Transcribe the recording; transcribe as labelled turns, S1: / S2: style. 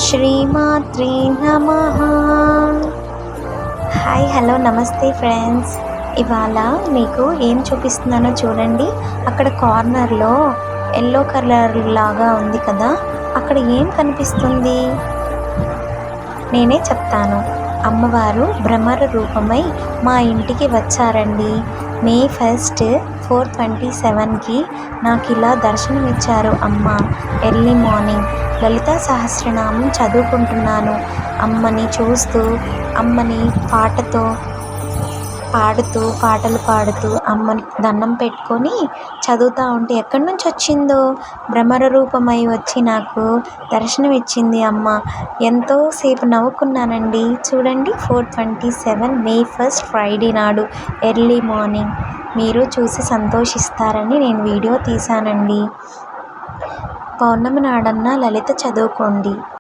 S1: శ్రీమాత్రే నమః. Hi hello నమస్తే ఫ్రెండ్స్. ఇవాళ మీకు ఏం చూపిస్తున్నానో చూడండి. అక్కడ కార్నర్లో ఎల్లో కలర్ లాగా ఉంది కదా, అక్కడ ఏం కనిపిస్తుంది నేనే చెప్తాను. అమ్మవారు భ్రమర రూపమై మా ఇంటికి వచ్చారండి. మే 1, 4:27కి నాకు ఇలా దర్శనమిచ్చారు అమ్మ. ఎర్లీ మార్నింగ్ లలితా సహస్రనామం చదువుకుంటున్నాను. అమ్మని చూస్తూ, అమ్మని పాటలు పాడుతూ అమ్మని దండం పెట్టుకొని చదువుతూ ఉంటే ఎక్కడి నుంచి వచ్చిందో భ్రమర రూపమై వచ్చి నాకు దర్శనం ఇచ్చింది అమ్మ. ఎంతోసేపు నవ్వుకున్నానండి. చూడండి, 4:27 మే 1 ఫ్రైడే నాడు ఎర్లీ మార్నింగ్. మీరు చూసి సంతోషిస్తారని నేను వీడియో తీశానండి. పౌర్ణమి నాడన్నా లలిత చదువుకోండి.